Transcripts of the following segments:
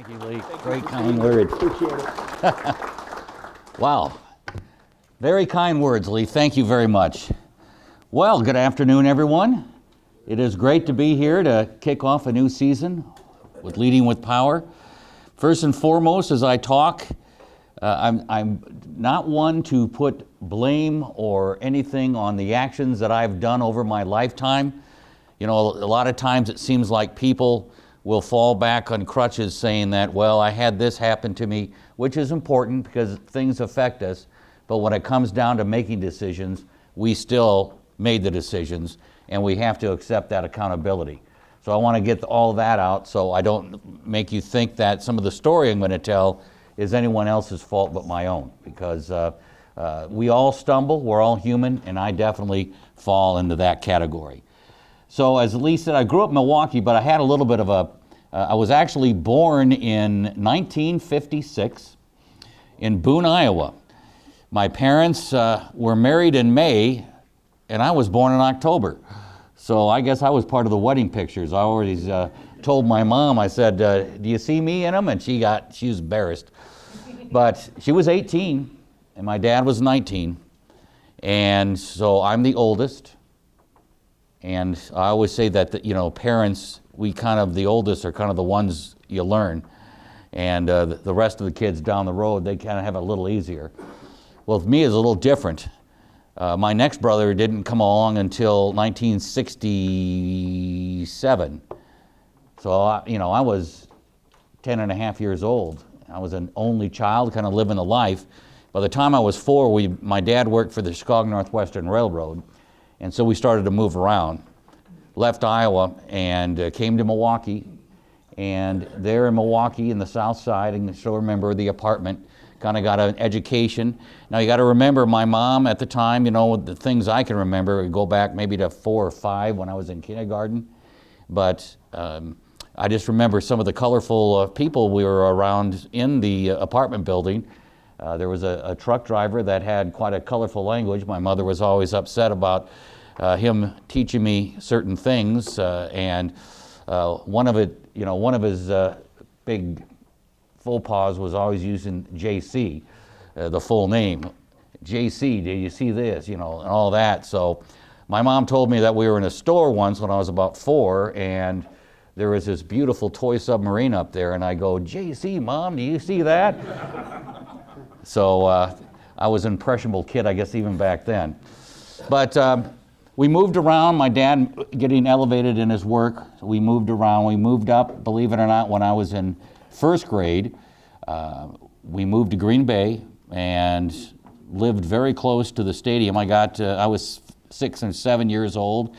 Thank you, Lee. Great kind words. Appreciate it. Wow. Very kind words, Lee. Thank you very much. Well, good afternoon, everyone. It is great to be here to kick off a new season with Leading with Power. First and foremost, as I talk, I'm not one to put blame or anything on the actions that I've done over my lifetime. You know, a lot of times it seems like people will fall back on crutches saying that, well, I had this happen to me, which is important because things affect us. But when it comes down to making decisions, we still made the decisions and we have to accept that accountability. So I want to get all that out so I don't make you think that some of the story I'm going to tell is anyone else's fault but my own, because we all stumble, we're all human, and I definitely fall into that category. So as Lee said, I grew up in Milwaukee, but I had a little bit of I was actually born in 1956 in Boone, Iowa. My parents were married in May, and I was born in October. So I guess I was part of the wedding pictures. I always told my mom, I said, do you see me in them? And she was embarrassed. But she was 18, and my dad was 19. And so I'm the oldest. And I always say that, parents, the oldest are kind of the ones you learn. And the rest of the kids down the road, they kind of have it a little easier. Well, with me, it's a little different. My next brother didn't come along until 1967. So, I was 10 and a half years old. I was an only child, kind of living the life. By the time I was 4, my dad worked for the Chicago Northwestern Railroad. And so we started to move around. Left Iowa and came to Milwaukee. And there in Milwaukee, in the south side, and still remember the apartment, kind of got an education. Now you got to remember my mom at the time, the things I can remember, go back maybe to 4 or 5 when I was in kindergarten. But I just remember some of the colorful people we were around in the apartment building. There was a truck driver that had quite a colorful language. My mother was always upset about him teaching me certain things, and one of his big faux pas was always using JC, the full name. JC, did you see this? And all that. So my mom told me that we were in a store once when I was about 4, and there was this beautiful toy submarine up there, and I go, JC, Mom, do you see that? So I was an impressionable kid, I guess, even back then. But we moved around, my dad getting elevated in his work. We moved around. We moved up, believe it or not, when I was in first grade. We moved to Green Bay and lived very close to the stadium. I was 6 and 7 years old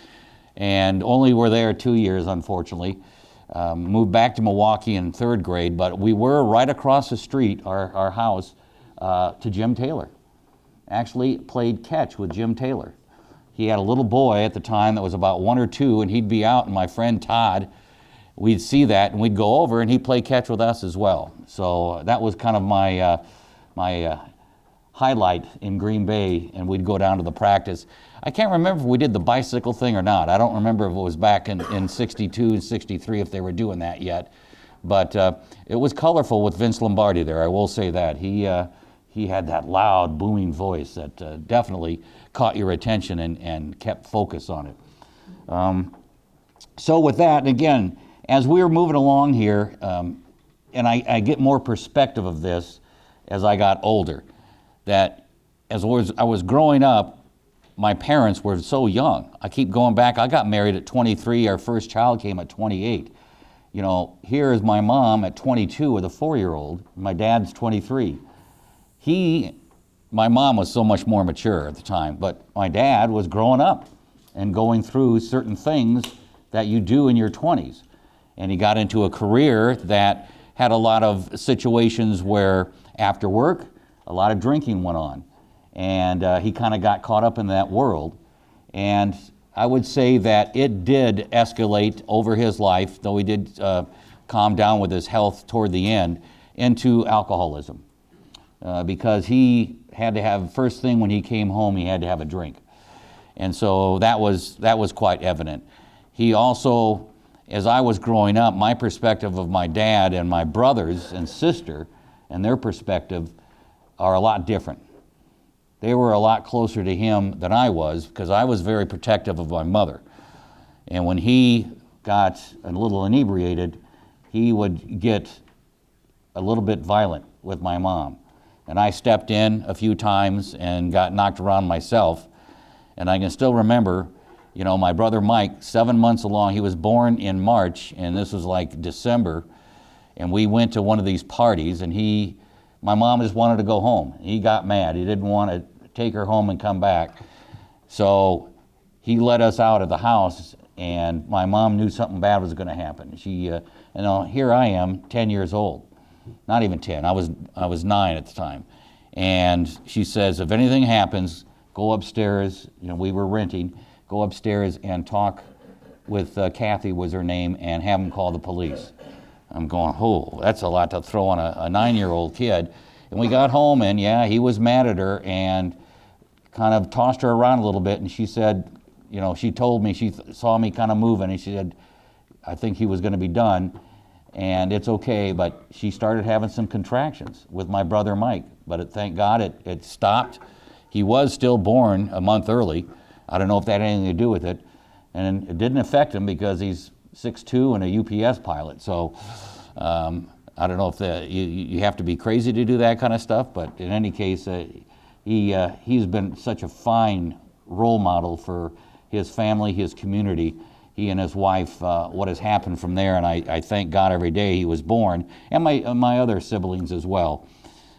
and only were there 2 years, unfortunately. Moved back to Milwaukee in third grade, but we were right across the street, our house, to Jim Taylor. Actually played catch with Jim Taylor. He had a little boy at the time that was about 1 or 2, and he'd be out, and my friend Todd, we'd see that, and we'd go over, and he'd play catch with us as well. So that was kind of my highlight in Green Bay, and we'd go down to the practice. I can't remember if we did the bicycle thing or not. I don't remember if it was back in 62 and 63 if they were doing that yet. But it was colorful with Vince Lombardi there, I will say that. He had that loud, booming voice that definitely caught your attention and kept focus on it. So with that, again, as we were moving along here, and I get more perspective of this as I got older, that as I was growing up, my parents were so young. I keep going back. I got married at 23. Our first child came at 28. Here is my mom at 22 with a 4-year-old. My dad's 23. My mom was so much more mature at the time, but my dad was growing up and going through certain things that you do in your 20s. And he got into a career that had a lot of situations where after work, a lot of drinking went on. And he kind of got caught up in that world. And I would say that it did escalate over his life, though he did calm down with his health toward the end, into alcoholism. Because he had to have, first thing when he came home, he had to have a drink. And so that was quite evident. He also as I was growing up, my perspective of my dad and my brothers and sister and their perspective are a lot different. They were a lot closer to him than I was, because I was very protective of my mother. And when he got a little inebriated, he would get a little bit violent with my mom. And I stepped in a few times and got knocked around myself. And I can still remember, you know, my brother Mike, 7 months along, he was born in March, and this was like December, and we went to one of these parties, and my mom just wanted to go home. He got mad. He didn't want to take her home and come back. So he let us out of the house, and my mom knew something bad was going to happen. You know, here I am, 10 years old. Not even 10, I was 9 at the time. And she says, if anything happens, go upstairs, you know, we were renting, go upstairs and talk with Kathy was her name, and have them call the police. I'm going, oh, that's a lot to throw on a 9-year-old kid. And we got home, and yeah, he was mad at her and kind of tossed her around a little bit, and she said, you know, she told me, she saw me kind of moving, and she said, I think he was going to be done, and it's okay, but she started having some contractions with my brother Mike, but thank God it stopped. He was still born a month early. I don't know if that had anything to do with it, and it didn't affect him because he's 6'2" and a UPS pilot, so I don't know if you have to be crazy to do that kind of stuff, but in any case, he's been such a fine role model for his family, his community, he and his wife, what has happened from there, and I thank God every day he was born, and my other siblings as well.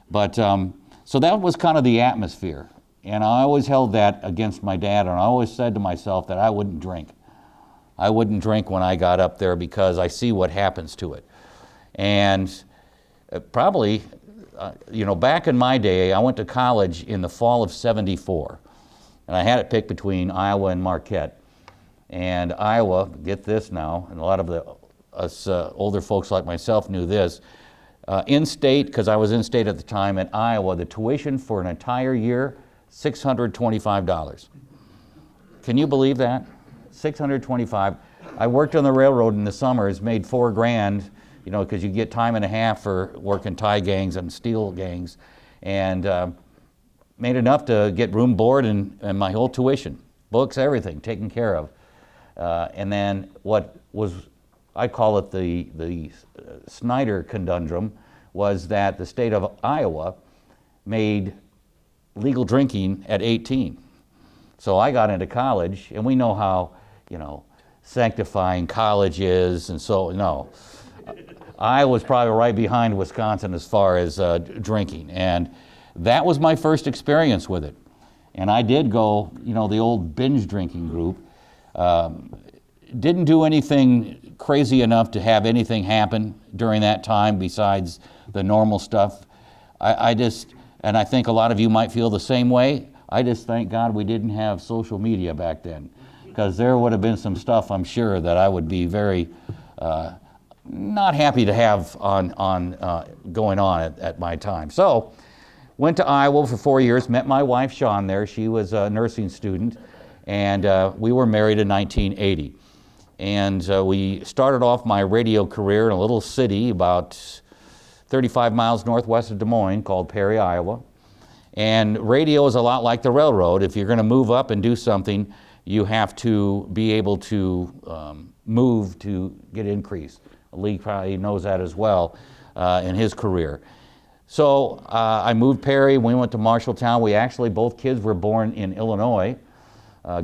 But so that was kind of the atmosphere, and I always held that against my dad, and I always said to myself that I wouldn't drink. I wouldn't drink when I got up there because I see what happens to it. And probably, you know, back in my day, I went to college in the fall of '74, and I had it picked between Iowa and Marquette. And Iowa, get this now, and a lot of us older folks like myself knew this, in-state, because I was in-state at the time, in Iowa, the tuition for an entire year, $625. Can you believe that? $625. I worked on the railroad in the summers, made $4,000, you know, because you get time and a half for working tie gangs and steel gangs, and made enough to get room, board, and my whole tuition, books, everything taken care of. And then what was, I call it the Snyder conundrum, was that the state of Iowa made legal drinking at 18. So I got into college, and we know how, you know, sanctifying college is, and so, no. I was probably right behind Wisconsin as far as drinking, and that was my first experience with it. And I did go, you know, the old binge drinking group. Didn't do anything crazy enough to have anything happen during that time besides the normal stuff. I just, and I think a lot of you might feel the same way, I just thank God we didn't have social media back then, because there would have been some stuff, I'm sure, that I would be very not happy to have going on at my time. So, went to Iowa for 4 years, met my wife Shawn there. She was a nursing student, and we were married in 1980. And we started off my radio career in a little city about 35 miles northwest of Des Moines called Perry, Iowa. And radio is a lot like the railroad. If you're going to move up and do something, you have to be able to move to get increase. Lee probably knows that as well in his career. So I moved Perry, we went to Marshalltown. We actually, both kids were born in Illinois,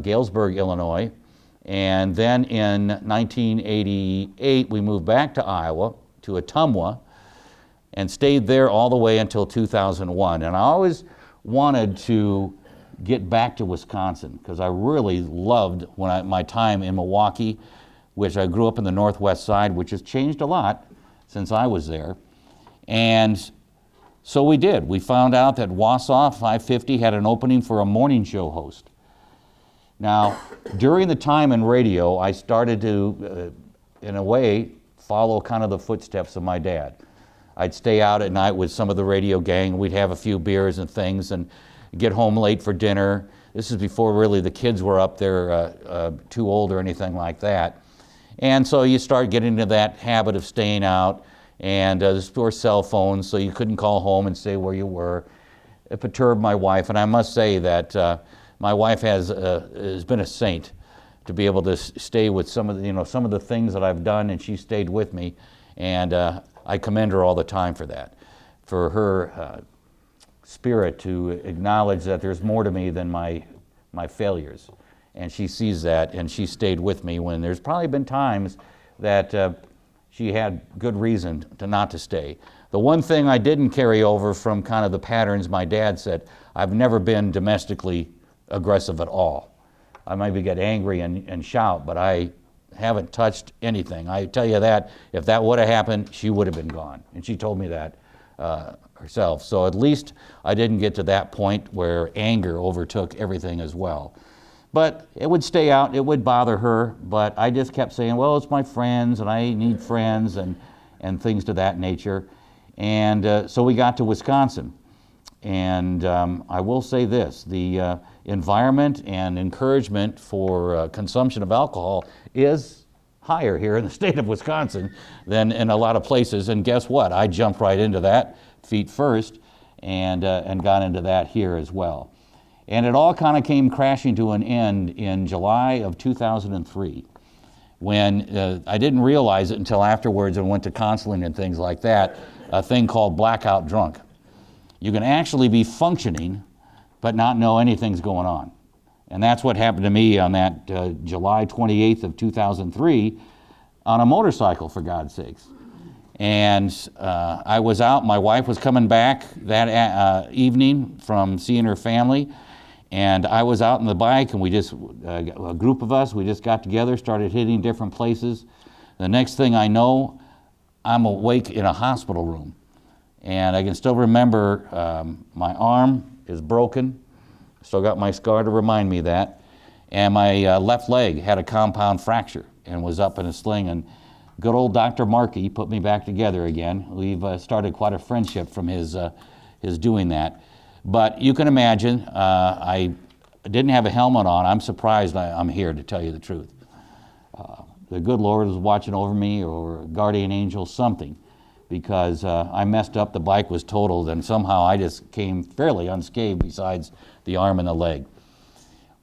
Galesburg, Illinois. And then in 1988, we moved back to Iowa, to Ottumwa, and stayed there all the way until 2001. And I always wanted to get back to Wisconsin because I really loved my time in Milwaukee, which I grew up in the northwest side, which has changed a lot since I was there. And so we did. We found out that Wausau 550 had an opening for a morning show host. Now, during the time in radio, I started to, in a way, follow kind of the footsteps of my dad. I'd stay out at night with some of the radio gang. We'd have a few beers and things and get home late for dinner. This is before really the kids were up there too old or anything like that. And so you start getting into that habit of staying out, and there were cell phones, so you couldn't call home and say where you were. It perturbed my wife, and I must say that my wife has been a saint to be able to stay with some of the things that I've done, and she stayed with me, and I commend her all the time for that, for her spirit to acknowledge that there's more to me than my failures. And she sees that, and she stayed with me when there's probably been times that she had good reason not to stay. The one thing I didn't carry over from kind of the patterns my dad said, I've never been domestically aggressive at all. I maybe get angry and shout, but I haven't touched anything. I tell you that, if that would have happened, she would have been gone. And she told me that herself. So at least I didn't get to that point where anger overtook everything as well. But it would stay out, it would bother her, but I just kept saying, well, it's my friends, and I need friends, and things to that nature. And so we got to Wisconsin. And I will say this, the environment and encouragement for consumption of alcohol is higher here in the state of Wisconsin than in a lot of places. And guess what? I jumped right into that feet first and got into that here as well. And it all kind of came crashing to an end in July of 2003 when I didn't realize it until afterwards and went to counseling and things like that, a thing called blackout drunk. You can actually be functioning but not know anything's going on. And that's what happened to me on that July 28th of 2003 on a motorcycle, for God's sakes. And I was out, my wife was coming back that evening from seeing her family, and I was out on the bike, and we just, a group of us, we just got together, started hitting different places. The next thing I know, I'm awake in a hospital room. And I can still remember my arm is broken. Still got my scar to remind me of that. And my left leg had a compound fracture and was up in a sling. And good old Dr. Markey put me back together again. We've started quite a friendship from his doing that. But you can imagine, I didn't have a helmet on. I'm surprised I'm here, to tell you the truth. The good Lord was watching over me, or a guardian angel, something, because I messed up, the bike was totaled, and somehow I just came fairly unscathed besides the arm and the leg.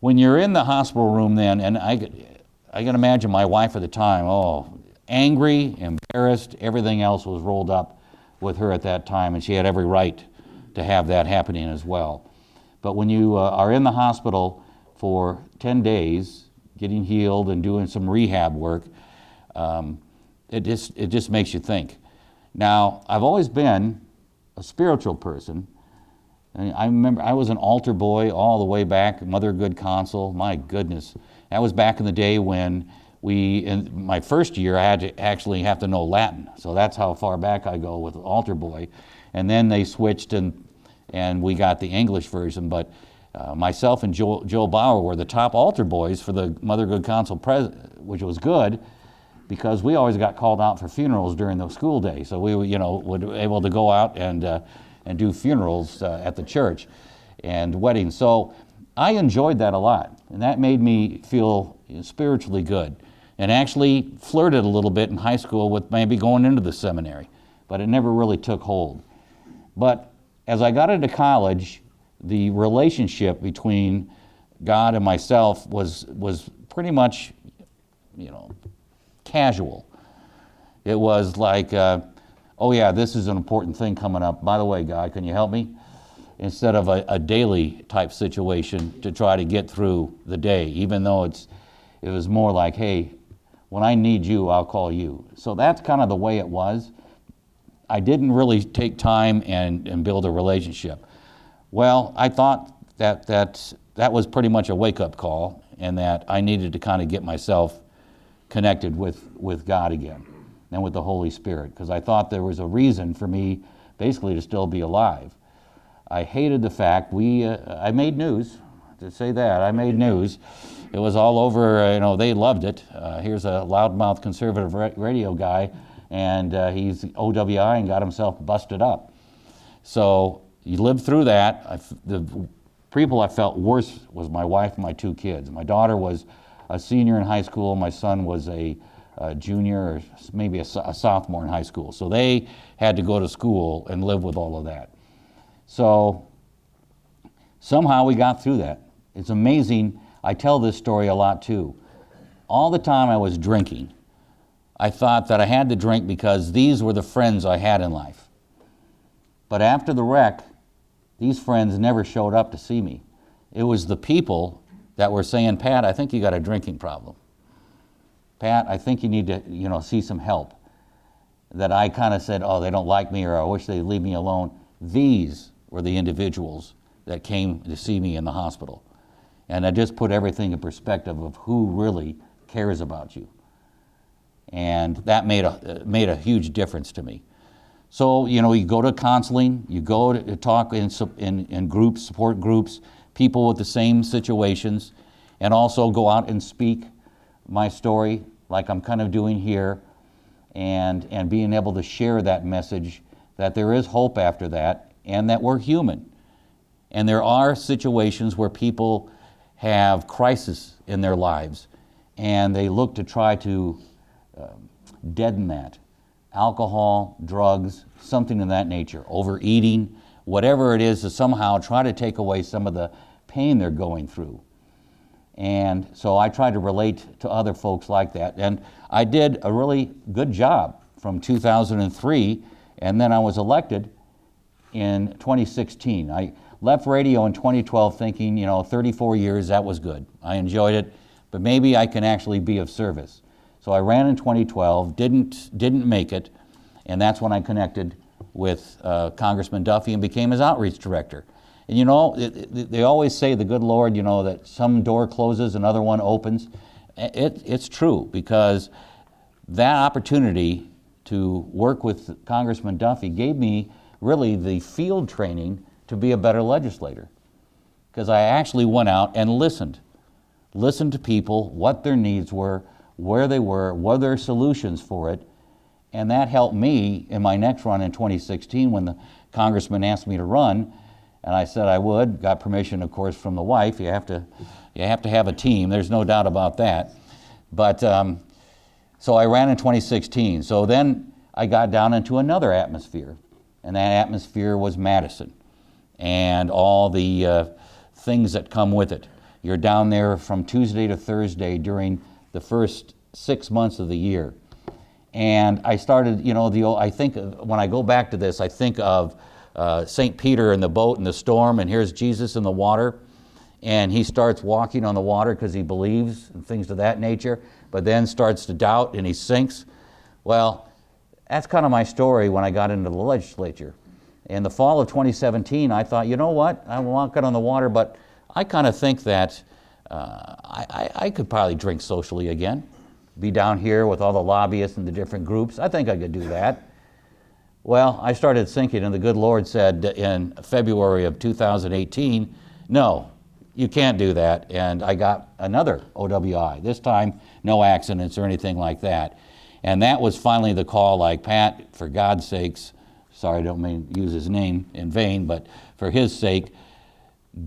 When you're in the hospital room then, and I can imagine my wife at the time, angry, embarrassed, everything else was rolled up with her at that time, and she had every right to have that happening as well. But when you are in the hospital for 10 days, getting healed and doing some rehab work, it just makes you think. Now, I've always been a spiritual person. I remember I was an altar boy all the way back, Mother of Good Counsel. My goodness. That was back in the day when in my first year, I had to actually have to know Latin. So that's how far back I go with altar boy. And then they switched and we got the English version. But myself and Joe Bauer were the top altar boys for the Mother of Good Counsel, which was good, because we always got called out for funerals during the school day. So we would be able to go out and do funerals at the church and weddings. So I enjoyed that a lot, and that made me feel spiritually good, and actually flirted a little bit in high school with maybe going into the seminary, but it never really took hold. But as I got into college, the relationship between God and myself was pretty much, casual. It was like, oh yeah, this is an important thing coming up. By the way, God, can you help me? Instead of a daily type situation to try to get through the day, even though it was more like, hey, when I need you, I'll call you. So that's kind of the way it was. I didn't really take time and build a relationship. Well, I thought that was pretty much a wake-up call, and that I needed to kind of get myself connected with God again and with the Holy Spirit, because I thought there was a reason for me basically to still be alive. I hated the fact I made news, to say that, I made news. It was all over, they loved it. Here's a loudmouth conservative radio guy, and he's OWI and got himself busted up. So you lived through that. The people I felt worse was my wife and my two kids. My daughter was a senior in high school. My son was a a junior or maybe a sophomore in high school. So they had to go to school and live with all of that. So somehow we got through that. It's amazing. I tell this story a lot too. All the time I was drinking, I thought that I had to drink because these were the friends I had in life. But after the wreck, these friends never showed up to see me. It was the people that were saying, Pat, I think you got a drinking problem. Pat, I think you need to, see some help. That I kind of said, oh, they don't like me, or I wish they'd leave me alone. These were the individuals that came to see me in the hospital. And I just put everything in perspective of who really cares about you. And that made a huge difference to me. So, you go to counseling, you go to talk in groups, support groups, people with the same situations, and also go out and speak my story like I'm kind of doing here, and being able to share that message that there is hope after that, and that we're human. And there are situations where people have crisis in their lives, and they look to try to deaden that. Alcohol, drugs, something of that nature, overeating, whatever it is, to somehow try to take away some of the pain they're going through. And so I try to relate to other folks like that. And I did a really good job from 2003, and then I was elected in 2016. I left radio in 2012 thinking, 34 years, that was good. I enjoyed it, but maybe I can actually be of service. So I ran in 2012, didn't make it, and that's when I connected with Congressman Duffy and became his outreach director. And they always say, the good Lord, that some door closes, another one opens. It's true, because that opportunity to work with Congressman Duffy gave me really the field training to be a better legislator. Because I actually went out and listened to people, what their needs were, where they were, what are their solutions for it. And that helped me in my next run in 2016 when the congressman asked me to run. And I said I would, got permission, of course, from the wife. You have to have a team, there's no doubt about that. But so I ran in 2016. So then I got down into another atmosphere, and that atmosphere was Madison and all the things that come with it. You're down there from Tuesday to Thursday during the first 6 months of the year. And I started, I think when I go back to this, I think of St. Peter in the boat in the storm, and here's Jesus in the water, and he starts walking on the water because he believes and things of that nature, but then starts to doubt and he sinks. Well, that's kind of my story when I got into the legislature. In the fall of 2017, I thought, you know what, I'm walking on the water, but I kind of think that I could probably drink socially again, be down here with all the lobbyists and the different groups. I think I could do that. Well, I started thinking, and the good Lord said in February of 2018, no, you can't do that. And I got another OWI. This time, no accidents or anything like that. And that was finally the call, like, Pat, for God's sakes, sorry, I don't mean to use his name in vain, but for his sake,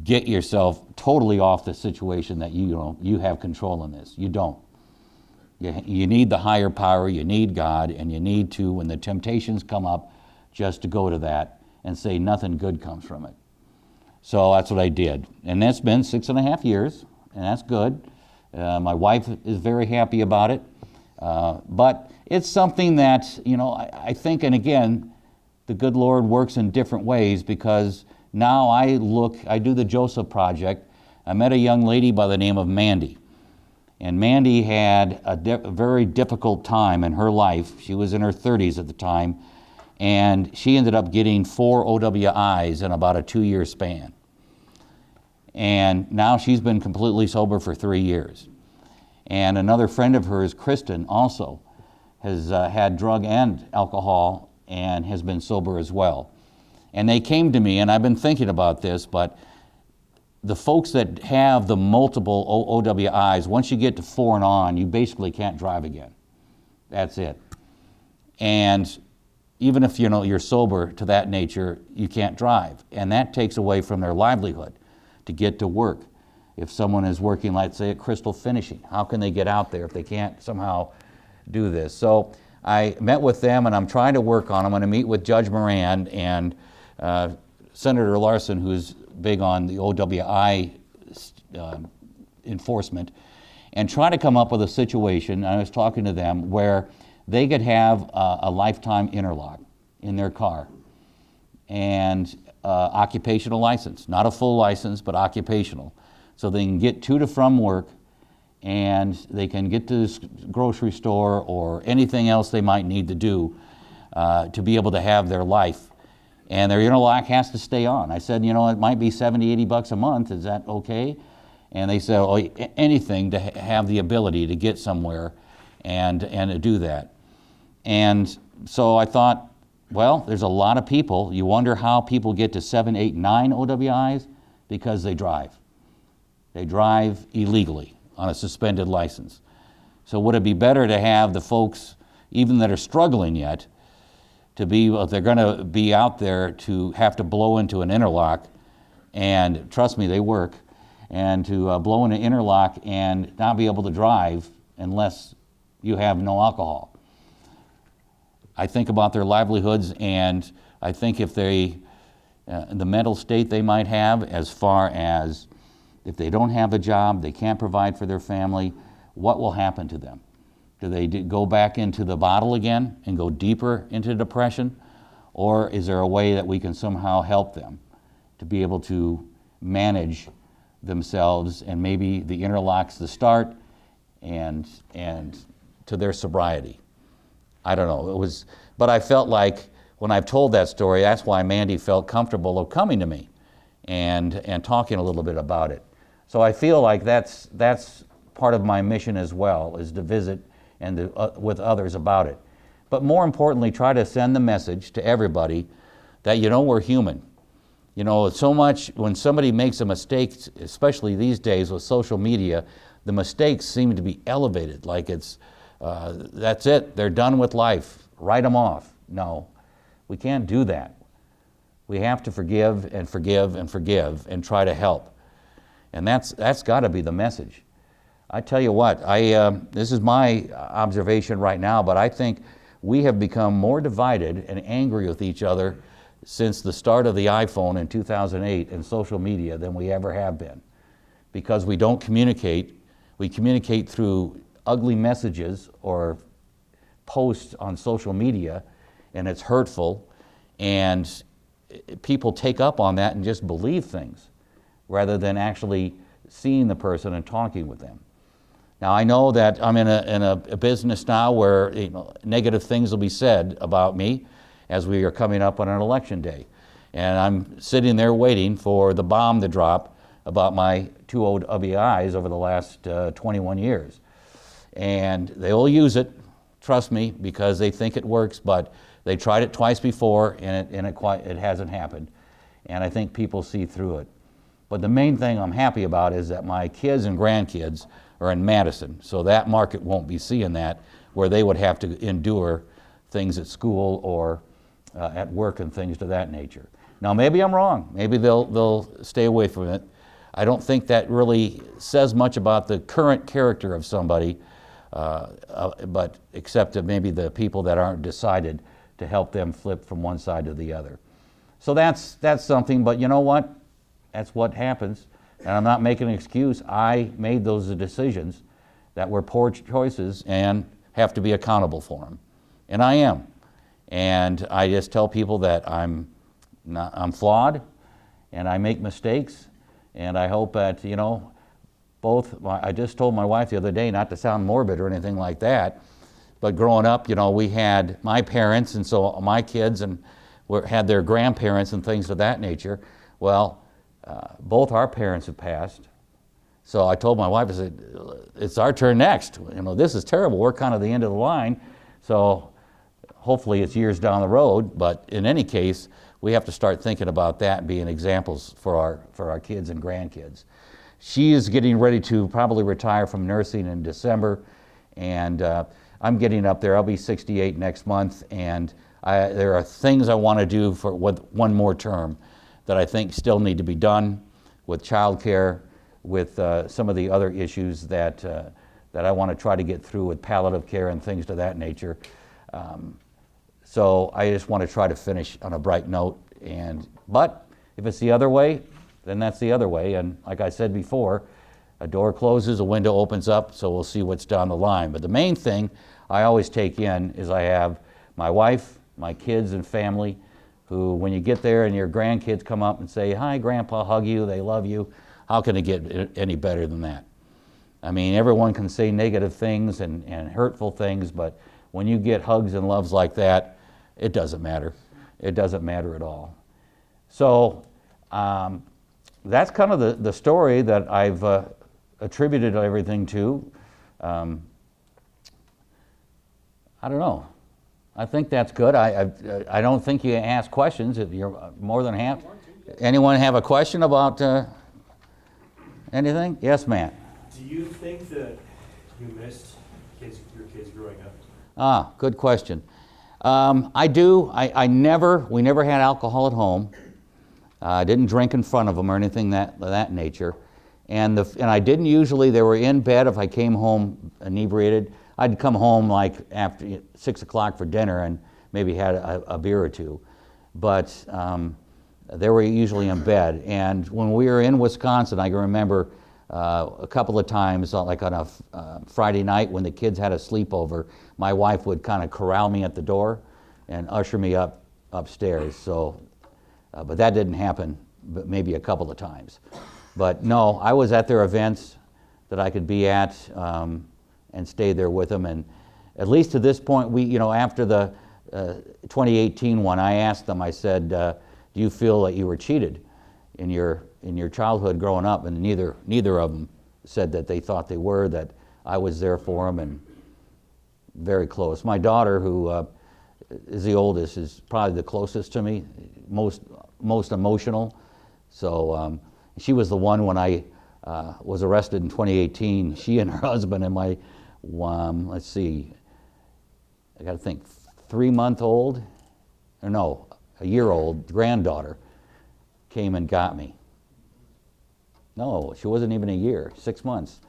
get yourself totally off the situation that you have control in this. You don't. You need the higher power, you need God, and you need to, when the temptations come up, just to go to that and say nothing good comes from it. So that's what I did. And that's been 6.5 years, and that's good. My wife is very happy about it. But it's something that, I think, and again, the good Lord works in different ways, because now I do the Joseph Project. I met a young lady by the name of Mandy. And Mandy had a very difficult time in her life. She was in her 30s at the time, and she ended up getting 4 OWIs in about a 2-year span. And now she's been completely sober for 3 years. And another friend of hers, Kristen, also has had drug and alcohol and has been sober as well. And they came to me, and I've been thinking about this, but the folks that have the multiple OWIs, once you get to 4 and on, you basically can't drive again. That's it. And even if you're sober to that nature, you can't drive. And that takes away from their livelihood to get to work. If someone is working, let's say, at Crystal Finishing, how can they get out there if they can't somehow do this. So I met with them, and I'm trying to work on them. I'm going to meet with Judge Moran and Senator Larson, who's big on the OWI enforcement, and try to come up with a situation. I was talking to them where they could have a lifetime interlock in their car and occupational license, not a full license, but occupational, so they can get to from work, and they can get to the grocery store or anything else they might need to do to be able to have their life. And their interlock has to stay on. I said, it might be 70, 80 bucks a month. Is that okay? And they said, oh, anything to have the ability to get somewhere and to do that. And so I thought, well, there's a lot of people. You wonder how people get to 7, 8, 9 OWIs? Because they drive. They drive illegally on a suspended license. So would it be better to have the folks, even that are struggling yet, to be, if they're going to be out there, to have to blow into an interlock, and trust me, they work, and to blow in an interlock and not be able to drive unless you have no alcohol. I think about their livelihoods, and I think if they, the mental state they might have, as far as if they don't have a job, they can't provide for their family, what will happen to them? Do they go back into the bottle again and go deeper into depression? Or is there a way that we can somehow help them to be able to manage themselves, and maybe the interlocks the start and to their sobriety? I don't know. But I felt like when I've told that story, that's why Mandy felt comfortable of coming to me and talking a little bit about it. So I feel like that's part of my mission as well, is to visit and with others about it. But more importantly, try to send the message to everybody that, we're human. So much when somebody makes a mistake, especially these days with social media, the mistakes seem to be elevated, like it's, that's it, they're done with life, write them off. No, we can't do that. We have to forgive and forgive and forgive and try to help. And that's got to be the message. I tell you what, this is my observation right now, but I think we have become more divided and angry with each other since the start of the iPhone in 2008 and social media than we ever have been. Because we don't communicate. We communicate through ugly messages or posts on social media, and it's hurtful, and people take up on that and just believe things rather than actually seeing the person and talking with them. Now, I know that I'm in a business now where negative things will be said about me as we are coming up on an election day. And I'm sitting there waiting for the bomb to drop about my 2 OWIs over the last 21 years. And they will use it, trust me, because they think it works, but they tried it twice before and it hasn't happened. And I think people see through it. But the main thing I'm happy about is that my kids and grandkids are in Madison, so that market won't be seeing that, where they would have to endure things at school or at work and things to that nature. Now, maybe I'm wrong. Maybe they'll stay away from it. I don't think that really says much about the current character of somebody, but except that maybe the people that aren't decided to help them flip from one side to the other. So that's something, but you know what? That's what happens. And I'm not making an excuse. I made those decisions that were poor choices and have to be accountable for them. And I am. And I just tell people that I'm flawed and I make mistakes. And I hope that, I just told my wife the other day, not to sound morbid or anything like that, but growing up, we had my parents, and so my kids had their grandparents and things of that nature. Well, both our parents have passed. So I told my wife, I said, it's our turn next. This is terrible. We're kind of the end of the line. So hopefully it's years down the road. But in any case, we have to start thinking about that, being examples for our kids and grandkids. She is getting ready to probably retire from nursing in December. And I'm getting up there. I'll be 68 next month. And there are things I want to do for one more term that I think still need to be done with child care, with some of the other issues that that I want to try to get through with palliative care and things of that nature. So I just want to try to finish on a bright note. But if it's the other way, then that's the other way. And like I said before, a door closes, a window opens up, so we'll see what's down the line. But the main thing I always take in is I have my wife, my kids and family, who when you get there and your grandkids come up and say, "Hi, Grandpa," hug you, they love you, how can it get any better than that? I mean, everyone can say negative things and hurtful things, but when you get hugs and loves like that, it doesn't matter. It doesn't matter at all. So that's kind of the story that I've attributed everything to. I don't know. I think that's good. I don't think you ask questions. If you're more than happy. Anyone have a question about anything? Yes, Matt. Do you think that you missed your kids growing up? Good question. I do. We never had alcohol at home. I didn't drink in front of them or anything that nature. And I didn't usually, they were in bed if I came home inebriated. I'd come home like after 6 o'clock for dinner and maybe had a beer or two. But they were usually in bed. And when we were in Wisconsin, I can remember a couple of times, like on a Friday night when the kids had a sleepover, my wife would kind of corral me at the door and usher me upstairs. So, but that didn't happen, but maybe a couple of times. But no, I was at their events that I could be at and stay there with them. And at least to this point, after the 2018 one, I asked them, I said, do you feel that you were cheated in your childhood growing up? And neither of them said that they thought they were, that I was there for them and very close. My daughter, who is the oldest, is probably the closest to me, most emotional. So she was the one when I was arrested in 2018. She and her husband and my, let's see, I got to think, 3-month-old, or no, a year-old granddaughter came and got me. No, she wasn't even a year, 6 months,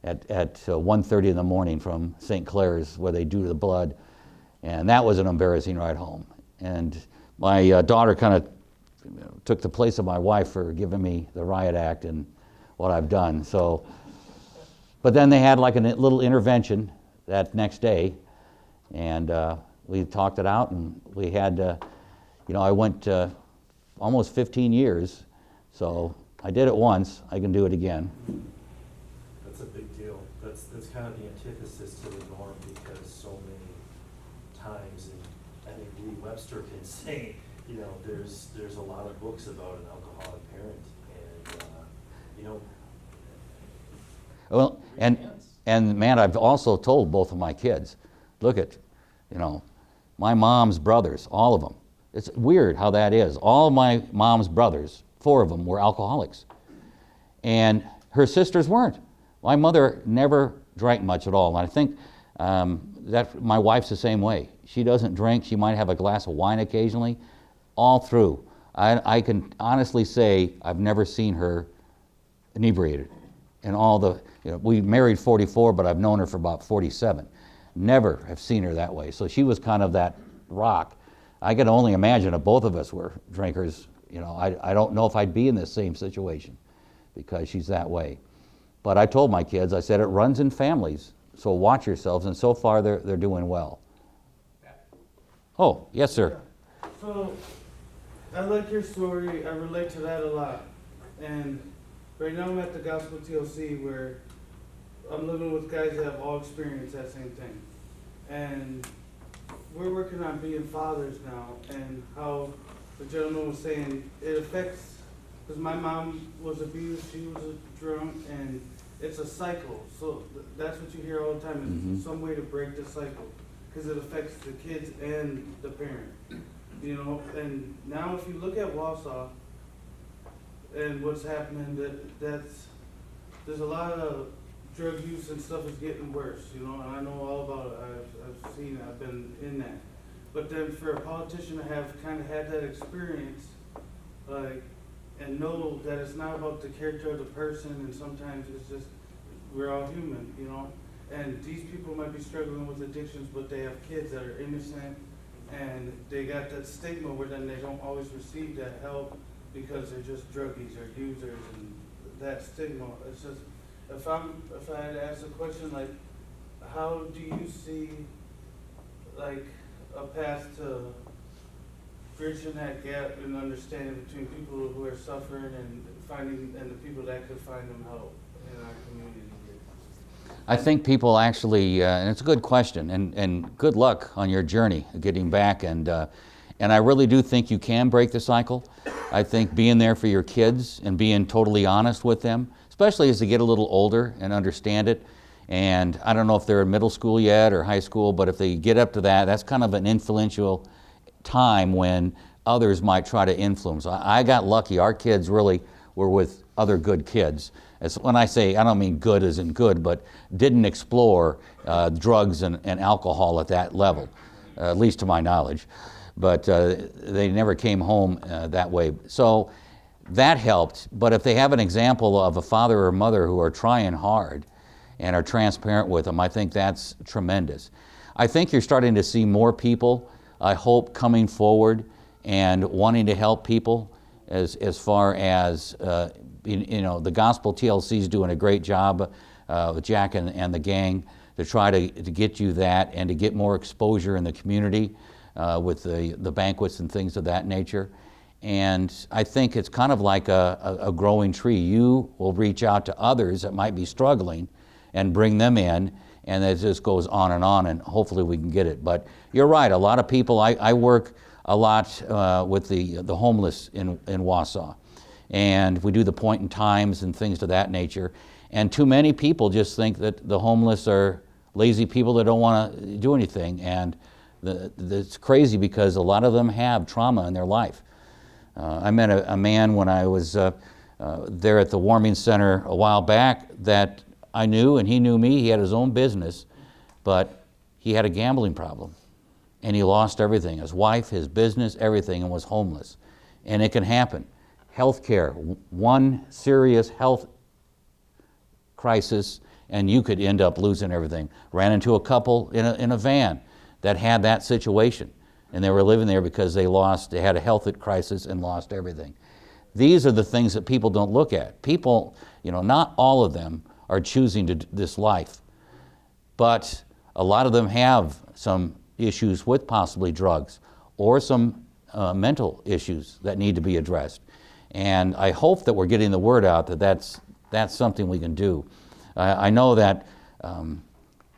at 1:30 in the morning from St. Clair's where they do the blood. And that was an embarrassing ride home. And my daughter kind of took the place of my wife for giving me the riot act and what I've done. So, but then they had like a little intervention that next day, and we talked it out, and we had, I went almost 15 years, so I did it once, I can do it again. That's a big deal. That's kind of the antithesis to the norm, because so many times, and I think Lee Webster can say, there's a lot of books about an alcoholic parent, and well, and man, I've also told both of my kids, look at, my mom's brothers, all of them. It's weird how that is. All of my mom's brothers, 4 of them, were alcoholics. And her sisters weren't. My mother never drank much at all. And I think that my wife's the same way. She doesn't drink. She might have a glass of wine occasionally, all through. I can honestly say I've never seen her inebriated. And all the, we married 44, but I've known her for about 47. Never have seen her that way. So she was kind of that rock. I can only imagine if both of us were drinkers, I don't know if I'd be in this same situation because she's that way. But I told my kids, I said, it runs in families, so watch yourselves, and so far they're doing well. Oh, yes, sir. So, I like your story, I relate to that a lot. And right now I'm at the Gospel TLC where I'm living with guys that have all experienced that same thing. And we're working on being fathers now, and how the gentleman was saying it affects, because my mom was abused, she was a drunk, and it's a cycle. So that's what you hear all the time, is some way to break the cycle, because it affects the kids and the parent. And now if you look at Wausau and what's happening, there's a lot of drug use and stuff is getting worse, and I know all about it. I've seen it, I've been in that. But then for a politician to have kind of had that experience, and know that it's not about the character of the person, and sometimes it's just we're all human, you know? And these people might be struggling with addictions, but they have kids that are innocent, and they got that stigma where then they don't always receive that help because they're just druggies or users, and that stigma. It's just, if I had to ask a question like, how do you see like a path to bridging that gap and understanding between people who are suffering and finding, and the people that could find them help in our community here? I think people actually, and it's a good question, and good luck on your journey getting back, and I really do think you can break the cycle. I think being there for your kids and being totally honest with them, especially as they get a little older and understand it, and I don't know if they're in middle school yet or high school, but if they get up to that, that's kind of an influential time when others might try to influence. I got lucky. Our kids really were with other good kids. When I say, I don't mean good as in good, but didn't explore drugs and alcohol at that level, at least to my knowledge. But they never came home that way. So that helped. But if they have an example of a father or mother who are trying hard and are transparent with them, I think that's tremendous. I think you're starting to see more people, I hope, coming forward and wanting to help people as far as, you know, the Gospel TLC is doing a great job with Jack and the gang to try to get you that and to get more exposure in the community with the banquets and things of that nature. And I think it's kind of like a growing tree. You will reach out to others that might be struggling and bring them in, and it just goes on, and hopefully we can get it. But you're right, a lot of people, I work a lot with the homeless in Wausau, and we do the point in times and things of that nature, and too many people just think that the homeless are lazy people that don't want to do anything, and it's crazy because a lot of them have trauma in their life. I met a man when I was there at the warming center a while back that I knew, and he knew me. He had his own business, but he had a gambling problem, and he lost everything, his wife, his business, everything, and was homeless. And it can happen. Healthcare, one serious health crisis, and you could end up losing everything. Ran into a couple in a van that had that situation, and they were living there because they had a health crisis and lost everything. These are the things that people don't look at. People, you know, not all of them are choosing this life, but a lot of them have some issues with possibly drugs or some mental issues that need to be addressed. And I hope that we're getting the word out that that's something we can do. I know that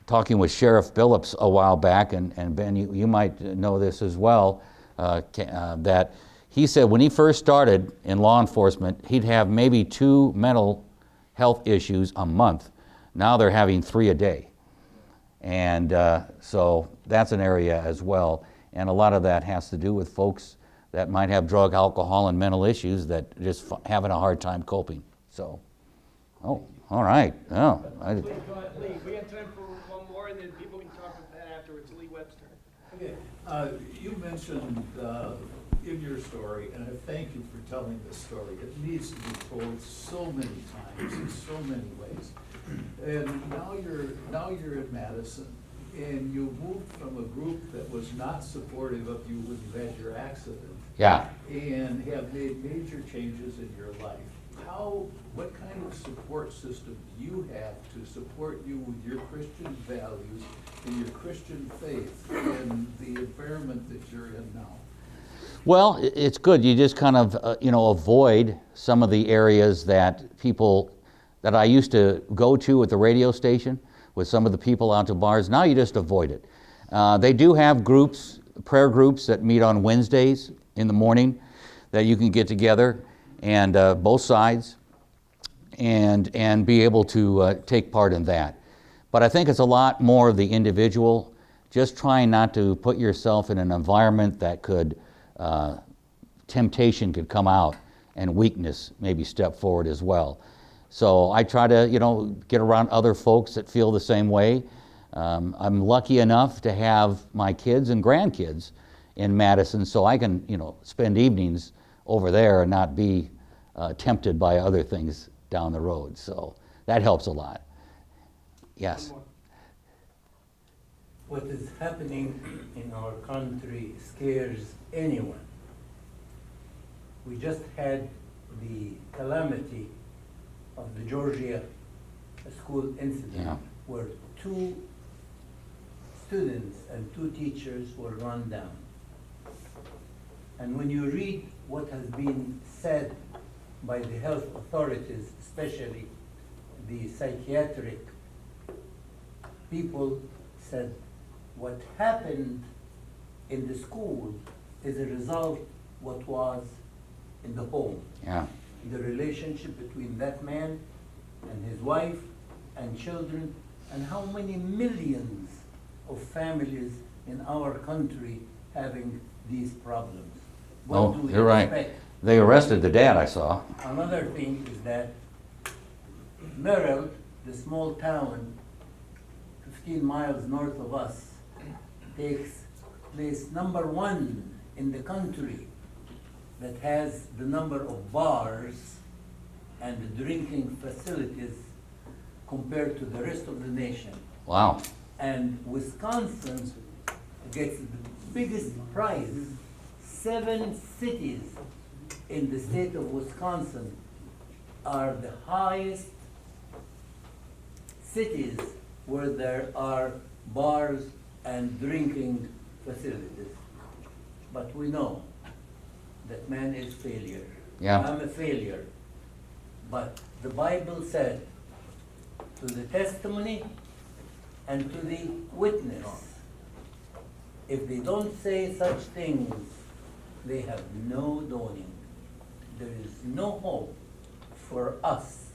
talking with Sheriff Billups a while back, and Ben, you might know this as well, that he said when he first started in law enforcement, he'd have maybe 2 mental health issues a month. Now they're having 3 a day. And so that's an area as well. And a lot of that has to do with folks that might have drug, alcohol, and mental issues that just having a hard time coping. So, oh, all right. Oh, Lee, we have time for one more, and then people can talk about that afterwards. Lee Webster. Okay, you mentioned in your story, and I thank you for telling this story. It needs to be told so many times in so many ways. And now you're in Madison, and you moved from a group that was not supportive of you when you had your accident. yeah. And have made major changes in your life. What kind of support system do you have to support you with your Christian values and your Christian faith in the environment that you're in now? Well, it's good. You just kind of, avoid some of the areas that I used to go to at the radio station with some of the people out to bars. Now you just avoid it. They do have groups, prayer groups that meet on Wednesdays in the morning that you can get together and both sides and be able to take part in that. But I think it's a lot more of the individual, just trying not to put yourself in an environment that could, temptation could come out and weakness maybe step forward as well. So I try to, get around other folks that feel the same way. I'm lucky enough to have my kids and grandkids in Madison, so I can, spend evenings over there and not be tempted by other things down the road. So that helps a lot. Yes. One more. What is happening in our country scares anyone. We just had the calamity of the Georgia school incident Yeah. where 2 students and 2 teachers were run down. And when you read what has been said by the health authorities, especially the psychiatric people, said what happened in the school is a result what was in the home. Yeah. The relationship between that man and his wife and children, and how many millions of families in our country having these problems. What Oh, do we you're right. expect? They arrested the dad, I saw. Another thing is that Merrill, the small town 15 miles north of us, takes place number 1 in the country that has the number of bars and drinking facilities compared to the rest of the nation. Wow. And Wisconsin gets the biggest prize. 7 cities in the state of Wisconsin are the highest cities where there are bars and drinking facilities. But we know that man is failure. Yeah. I'm a failure. But the Bible said, to the testimony and to the witness, if they don't say such things, they have no dawning. There is no hope for us,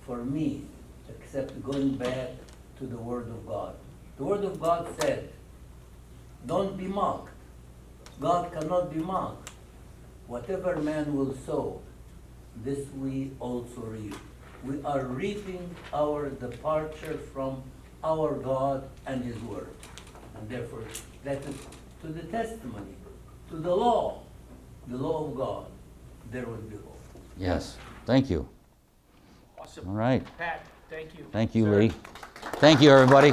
for me, except going back to the Word of God. The Word of God said, don't be mocked. God cannot be mocked. Whatever man will sow, this we also reap. We are reaping our departure from our God and His Word. And therefore, that is to the testimony, to the law of God, there will be hope. Yes. Thank you. Awesome. All right. Pat, thank you. Thank you, Sir. Lee. Thank you, everybody.